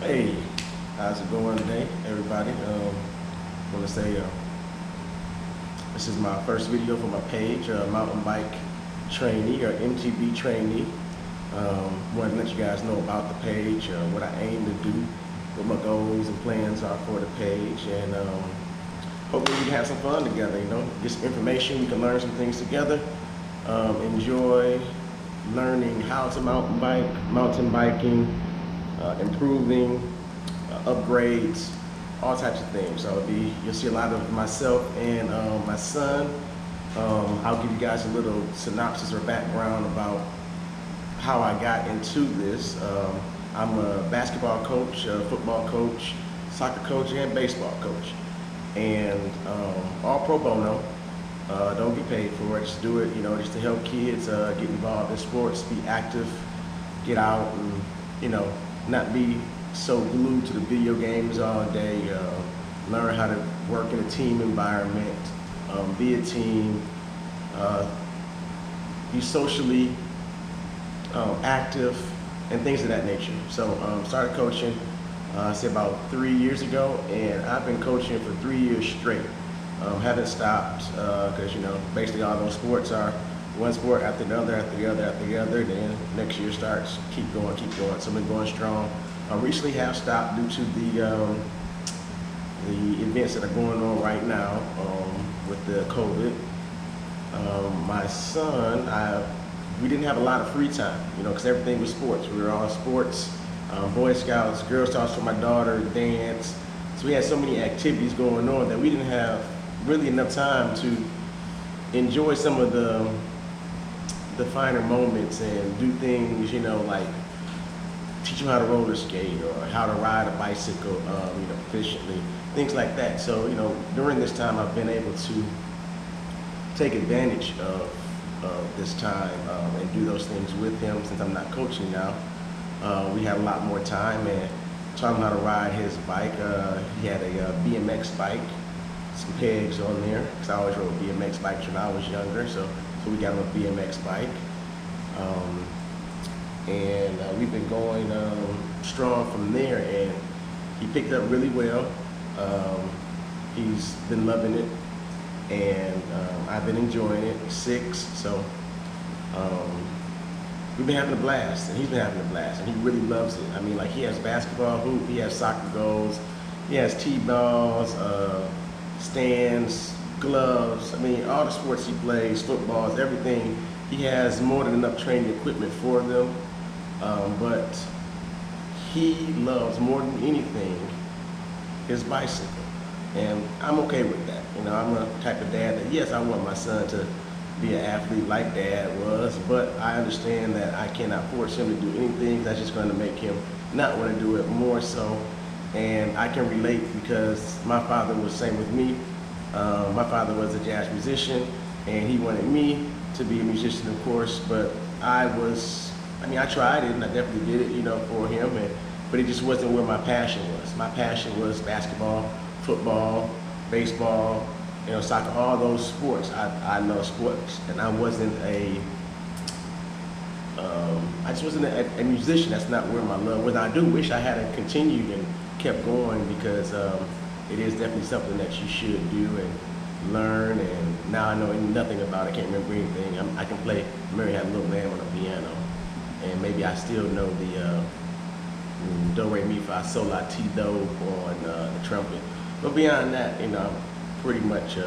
Hey, how's it going today, everybody? I want to say this is my first video for my page, mountain bike trainee or MTB trainee. Want to let you guys know about the page, what I aim to do, what my goals and plans are for the page, and hopefully we can have some fun together. Get some information, we can learn some things together, enjoy learning how to mountain bike, mountain biking, improving, upgrades, all types of things. So you'll see a lot of myself and my son. I'll give you guys a little synopsis or background about how I got into this. I'm a basketball coach, football coach, soccer coach, and baseball coach. And all pro bono. Don't get paid for it, just do it, just to help kids get involved in sports, be active, get out and, not be so glued to the video games all day, learn how to work in a team environment, be a team, be socially active, and things of that nature. So started coaching, say about 3 years ago, and I've been coaching for 3 years straight. Haven't stopped, because basically all those sports are one sport after the other, after the other, after the other. Then next year starts, keep going, keep going. So I've been going strong. I recently have stopped due to the events that are going on right now with the COVID. My son, we didn't have a lot of free time, because everything was sports. We were all sports, Boy Scouts, Girl Scouts for my daughter, dance. So we had so many activities going on that we didn't have really enough time to enjoy some of the finer moments and do things, like teach them how to roller skate or how to ride a bicycle, efficiently, things like that. So, during this time, I've been able to take advantage of this time and do those things with him. Since I'm not coaching now, we had a lot more time and taught him how to ride his bike. He had a BMX bike, some pegs on there, because I always rode BMX bikes when I was younger. So we got him a BMX bike. And we've been going strong from there, and he picked up really well. He's been loving it, and I've been enjoying it. 6, so we've been having a blast, and he's been having a blast, and he really loves it. I mean, like, he has basketball hoop, he has soccer goals, he has T-balls, stands, gloves. I mean, all the sports he plays, footballs, everything. He has more than enough training equipment for them. But he loves more than anything his bicycle. And I'm okay with that. I'm the type of dad that, yes, I want my son to be an athlete like Dad was, but I understand that I cannot force him to do anything that's just going to make him not want to do it more so. And I can relate because my father was the same with me. My father was a jazz musician, and he wanted me to be a musician, of course, but I tried it, and I definitely did it, for him, but it just wasn't where my passion was. My passion was basketball, football, baseball, soccer, all those sports. I love sports, and I just wasn't a musician. That's not where my love was. I do wish I had continued and kept going, because it is definitely something that you should do and learn, and now I know nothing about it. I can't remember anything. I can play Mary Had a Little Lamb on a piano, and maybe I still know the do, re, mi, fa, sol, la, ti, do on the trumpet. But beyond that, I'm pretty much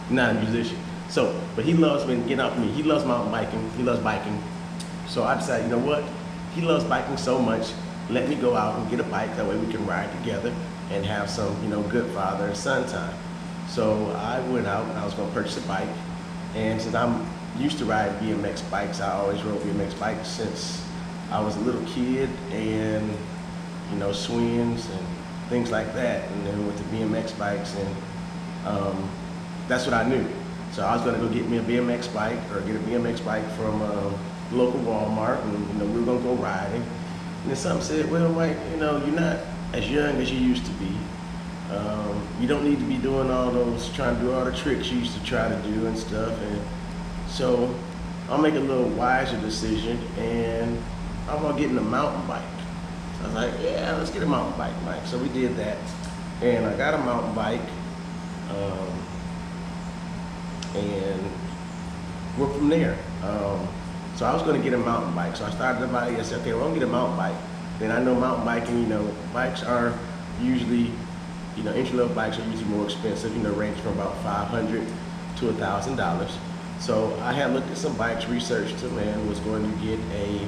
not a musician. So, but he loves getting out with me. He loves mountain biking. He loves biking. So I decided, you know what? He loves biking so much. Let me go out and get a bike. That way we can ride together and have some, good father and son time. So I went out and I was going to purchase a bike. And since I'm used to riding BMX bikes, I always rode BMX bikes since I was a little kid, and swings and things like that. And then with the BMX bikes, and that's what I knew. So I was going to go get me a BMX bike, or get a BMX bike from local Walmart, and we were going to go riding. And then something said, well, Mike, you're not as young as you used to be. You don't need to be doing trying to do all the tricks you used to try to do and stuff. And so I'll make a little wiser decision, and I'm gonna get in a mountain bike. So I was like, yeah, let's get a mountain bike, Mike. So we did that, and I got a mountain bike, and we're from there. So I was going to get a mountain bike. So I started the bike. I said, okay, well, I'm going to get a mountain bike. Then I know mountain biking, bikes are usually, entry-level bikes are usually more expensive, range from about $500 to $1,000. So I had looked at some bikes, researched them, and was going to get a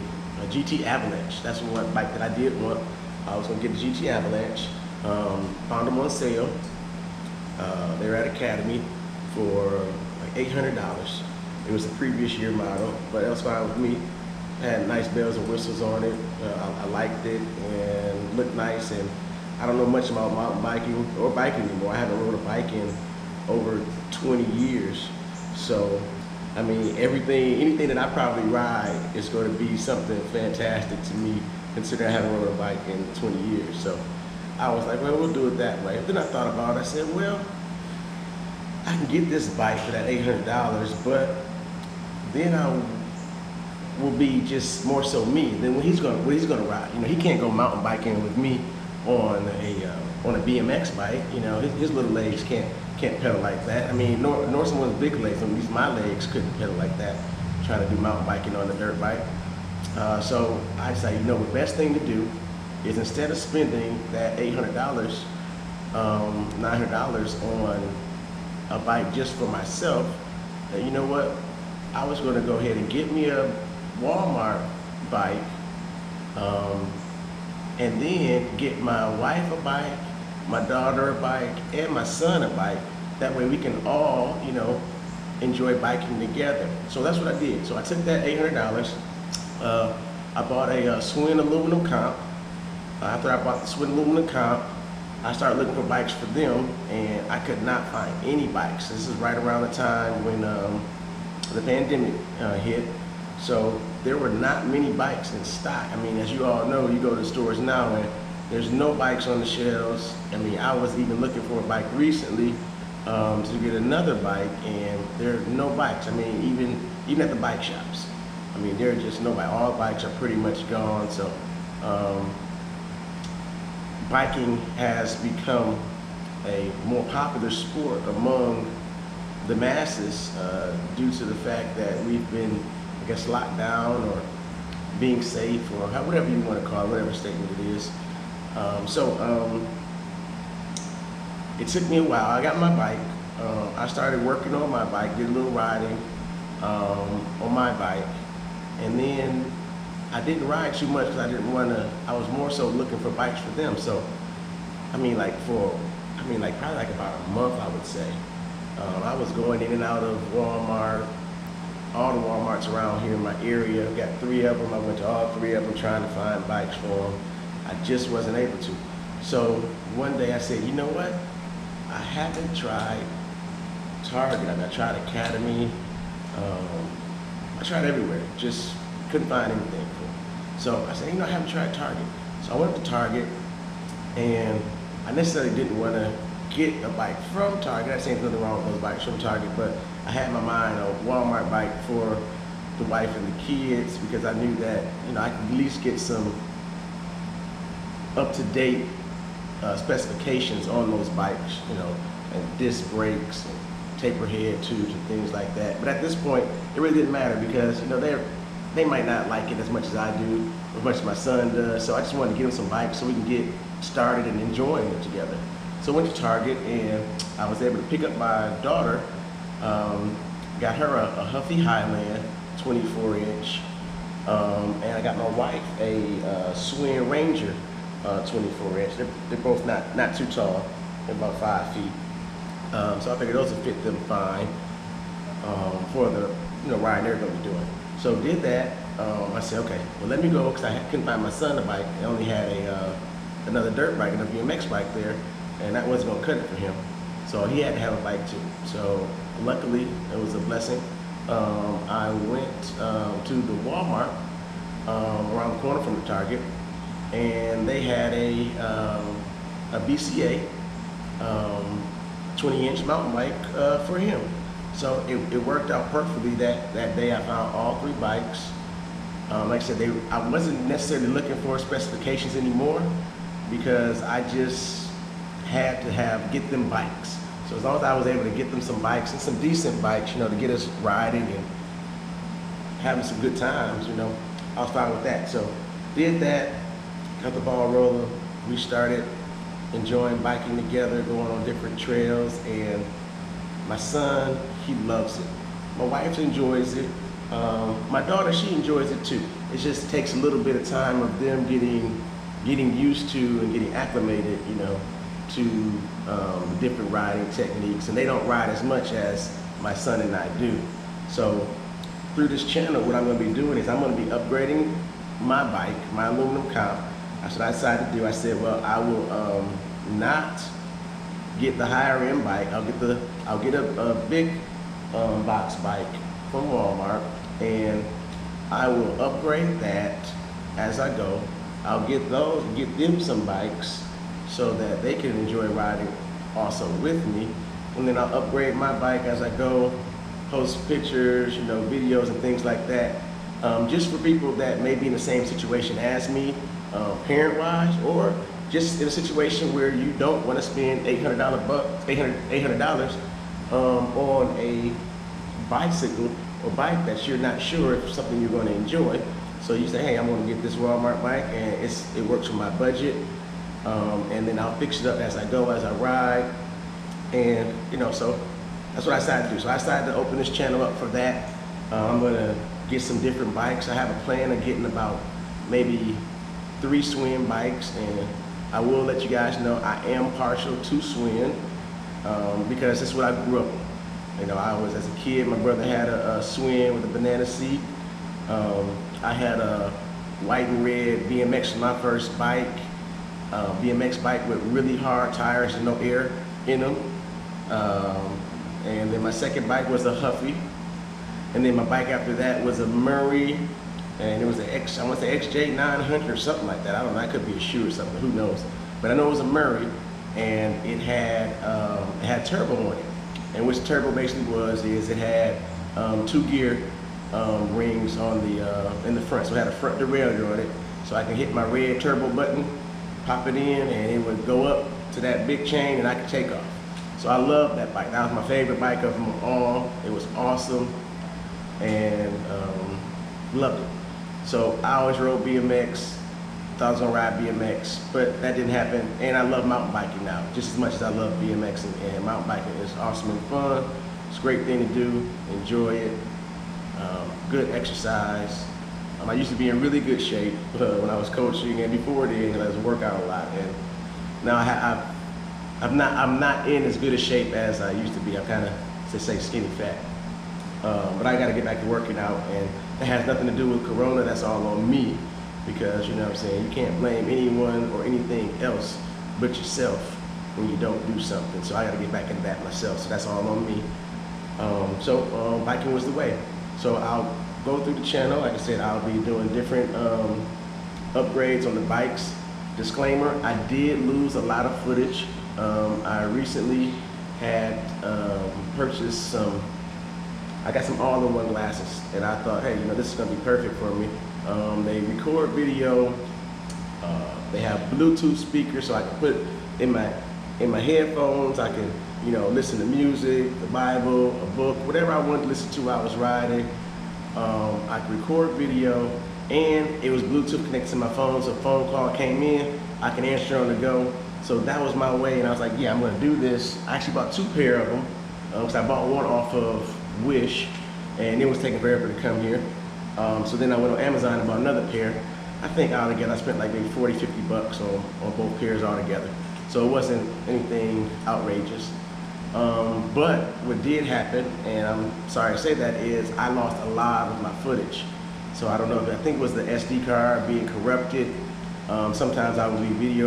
GT Avalanche. That's one bike that I did want. I was going to get a GT Avalanche. Found them on sale. They were at Academy for like $800. It was a previous year model, but that was fine with me. It had nice bells and whistles on it. I liked it and looked nice. And I don't know much about mountain biking or biking anymore. I haven't rode a bike in over 20 years. So, I mean, anything that I probably ride is going to be something fantastic to me, considering I haven't rode a bike in 20 years. So I was like, well, we'll do it that way. Then I thought about it. I said, well, I can get this bike for that $800, but then I will be just more so me. Then what he's gonna ride. He can't go mountain biking with me on a BMX bike. His little legs can't pedal like that. I mean, nor someone's big legs. At least my legs couldn't pedal like that, trying to do mountain biking on a dirt bike. So I decided, the best thing to do is, instead of spending that $800, $900 on a bike just for myself, you know what? I was going to go ahead and get me a Walmart bike, and then get my wife a bike, my daughter a bike, and my son a bike. That way we can all, enjoy biking together. So that's what I did. So I took that $800. I bought a Swin aluminum comp. After I bought the Swin aluminum comp, I started looking for bikes for them, and I could not find any bikes. This is right around the time when the pandemic hit. So there were not many bikes in stock. I mean, as you all know, you go to stores now and there's no bikes on the shelves. I mean, I was even looking for a bike recently to get another bike, and there are no bikes. I mean, even at the bike shops. I mean, there are just no bikes. All bikes are pretty much gone. So biking has become a more popular sport among the masses due to the fact that we've been, I guess, locked down or being safe, or whatever you want to call it, whatever statement it is. It took me a while. I got my bike. I started working on my bike, did a little riding on my bike, and then I didn't ride too much because I didn't want to. I was more so looking for bikes for them. So, probably like about a month, I would say. I was going in and out of Walmart, all the Walmarts around here in my area. I got 3 of them. I went to all 3 of them trying to find bikes for them. I just wasn't able to. So one day I said, you know what? I haven't tried Target. I mean, I tried Academy. I tried everywhere. Just couldn't find anything for them. So I said, I haven't tried Target. So I went to Target, and I necessarily didn't want to get a bike from Target. I saying nothing wrong with those bikes from Target, but I had in my mind a Walmart bike for the wife and the kids, because I knew that I could at least get some up-to-date specifications on those bikes, and disc brakes and taper head tubes and things like that. But at this point, it really didn't matter, because they might not like it as much as I do, as much as my son does. So I just wanted to get them some bikes so we can get started and enjoying it together. So I went to Target, and I was able to pick up my daughter. Got her a Huffy Highland 24-inch, and I got my wife a Swin Ranger 24-inch. They're both not too tall. They're about 5 feet. So I figured those would fit them fine for the ride they're going to be doing. So did that. I said, okay, well, let me go, because I couldn't find my son a bike. I only had another dirt bike and a BMX bike there, and that wasn't going to cut it for him. So he had to have a bike too. So luckily, it was a blessing. I went to the Walmart around the corner from the Target, and they had a BCA 20-inch mountain bike for him. So it worked out perfectly that day. I found all 3 bikes. Like I said, I wasn't necessarily looking for specifications anymore because I just had to get them bikes. So as long as I was able to get them some bikes and some decent bikes, to get us riding and having some good times, I was fine with that. So did that, got the ball rolling. We started enjoying biking together, going on different trails, and my son, he loves it. My wife enjoys it. My daughter, she enjoys it too. It just takes a little bit of time of them getting used to and getting acclimated, to different riding techniques, and they don't ride as much as my son and I do. So through this channel, what I'm going to be doing is I'm going to be upgrading my bike, my aluminum comp. That's what I decided to do. I said, well, I will not get the higher end bike. I'll get a big box bike from Walmart, and I will upgrade that as I go. I'll get them some bikes so that they can enjoy riding also with me, and then I'll upgrade my bike as I go, post pictures, videos and things like that, just for people that may be in the same situation as me, parent-wise, or just in a situation where you don't want to spend $800 on a bicycle or bike that you're not sure if something you're going to enjoy. So you say, hey, I'm going to get this Walmart bike, and it works for my budget, and then I'll fix it up as I go, as I ride, and so that's what I decided to do. So I decided to open this channel up for that. I'm going to get some different bikes. I have a plan of getting about maybe 3 Swin bikes, and I will let you guys know I am partial to Swin because that's what I grew up on. I was, as a kid, my brother had a Swin with a banana seat. I had a white and red BMX, my first bike, BMX bike with really hard tires and no air in them. And then my second bike was a Huffy. And then my bike after that was a Murray, and it was I want to say XJ 900 or something like that. I don't know, that could be a shoe or something, who knows. But I know it was a Murray, and it had turbo on it. And which turbo basically is it had 2 gear rings on in the front. So it had a front derailleur on it, so I can hit my red turbo button, pop it in, and it would go up to that big chain, and I could take off. So I love that bike. That was my favorite bike of them all. It was awesome, and loved it. So I always rode BMX. Thought I was gonna ride BMX, but that didn't happen. And I love mountain biking now, just as much as I love BMX, and mountain biking is awesome and fun. It's a great thing to do. Enjoy it. Good exercise. I used to be in really good shape when I was coaching, and before then I was working out a lot. And now I'm not in as good a shape as I used to be. I'm kind of, to say, skinny fat. But I got to get back to working out, and that has nothing to do with Corona. That's all on me, because you can't blame anyone or anything else but yourself when you don't do something. So I got to get back into that myself. So that's all on me. Biking was the way. So I'll go through the channel. Like I said, I'll be doing different upgrades on the bikes. Disclaimer, I did lose a lot of footage. I recently had purchased I got some all-in-one glasses, and I thought, hey, this is gonna be perfect for me. They record video. They have Bluetooth speakers, so I can put in my headphones. I can listen to music, the Bible, a book, whatever I wanted to listen to while I was riding. I could record video, and it was Bluetooth connected to my phone, so if a phone call came in, I can answer on the go. So that was my way, and I was like, yeah, I'm gonna do this. I actually bought 2 pair of them, because I bought one off of Wish, and it was taking forever to come here. So then I went on Amazon and bought another pair. I think altogether I spent like maybe 40, 50 bucks on both pairs altogether. So it wasn't anything outrageous. But what did happen, and I'm sorry to say that, is I lost a lot of my footage. So I don't know, I think it was the SD card being corrupted. Sometimes I would be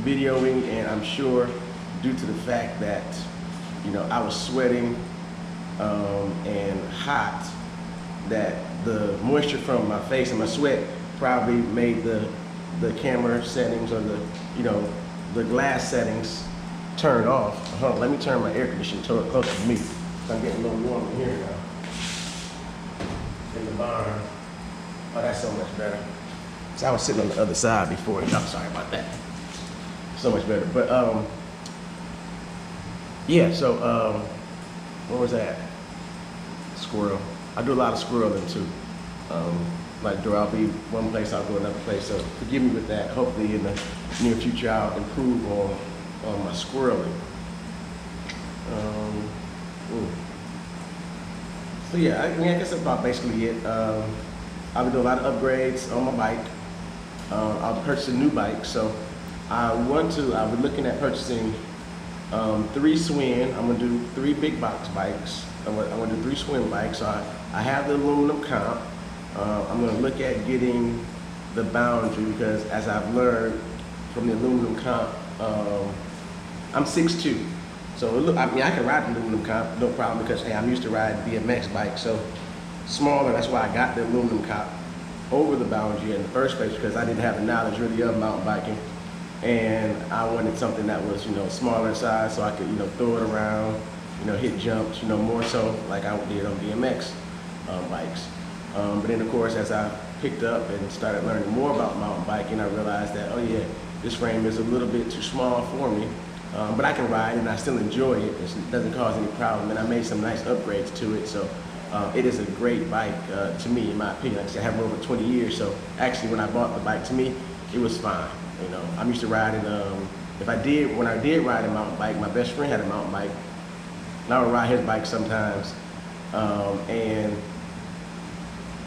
videoing, and I'm sure due to the fact that I was sweating and hot, that the moisture from my face and my sweat probably made the camera settings, or the glass settings turned off. Hold on, let me turn my air conditioning closer to me. I'm getting a little warm in here now, in the barn. Oh, that's so much better. So I was sitting on the other side before. I'm sorry about that. So much better. But yeah. So where was that? Squirrel. I do a lot of squirreling too. Like I'll be one place, I'll go another place. So forgive me with that. Hopefully in the near future I'll improve on my squirreling. So yeah, I guess that's about basically it. I'll be doing a lot of upgrades on my bike. I'll purchase a new bike. So I'll be looking at purchasing 3 Swin. I'm gonna do 3 big box bikes. I'm gonna do 3 Swin bikes. So I have the aluminum comp. I'm gonna look at getting the boundary because as I've learned from the aluminum comp, I'm 6'2". So I can ride the aluminum comp, no problem, because hey, I'm used to riding BMX bikes. So smaller, that's why I got the aluminum comp over the boundary in the first place, because I didn't have the knowledge really of mountain biking. And I wanted something that was, smaller in size so I could, throw it around, hit jumps, more so like I did on BMX bikes. But then of course, as I picked up and started learning more about mountain biking, I realized that, oh yeah, this frame is a little bit too small for me. But I can ride and I still enjoy it. It doesn't cause any problem. And I made some nice upgrades to it. So it is a great bike to me, in my opinion. Like I said, I have it over 20 years. So actually, when I bought the bike, to me, it was fine. I'm used to riding. When I did ride a mountain bike, my best friend had a mountain bike, and I would ride his bike sometimes. And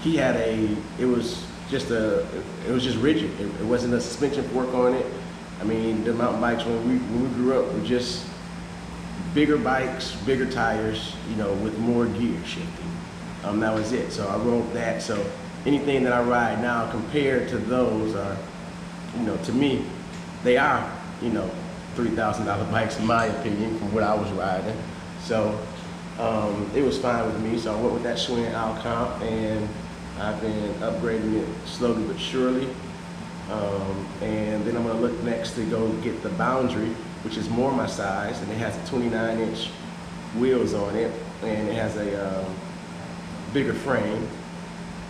he had it was just rigid. It wasn't a suspension fork on it. I mean, the mountain bikes when we grew up were just bigger bikes, bigger tires, with more gear shifting. That was it. So I rode that. So anything that I ride now compared to those are, to me, they are, $3,000 bikes in my opinion from what I was riding. So it was fine with me. So I went with that Schwinn Al Comp, and I've been upgrading it slowly but surely. And then I'm gonna look next to go get the Boundary, which is more my size, and it has 29-inch wheels on it, and it has a bigger frame.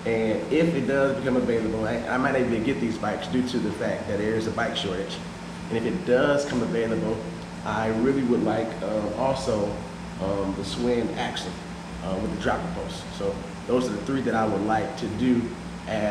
And if it does become available, I might not even get these bikes due to the fact that there is a bike shortage. And if it does come available, I really would like also the Schwinn Axle with the dropper post. So those are the 3 that I would like to do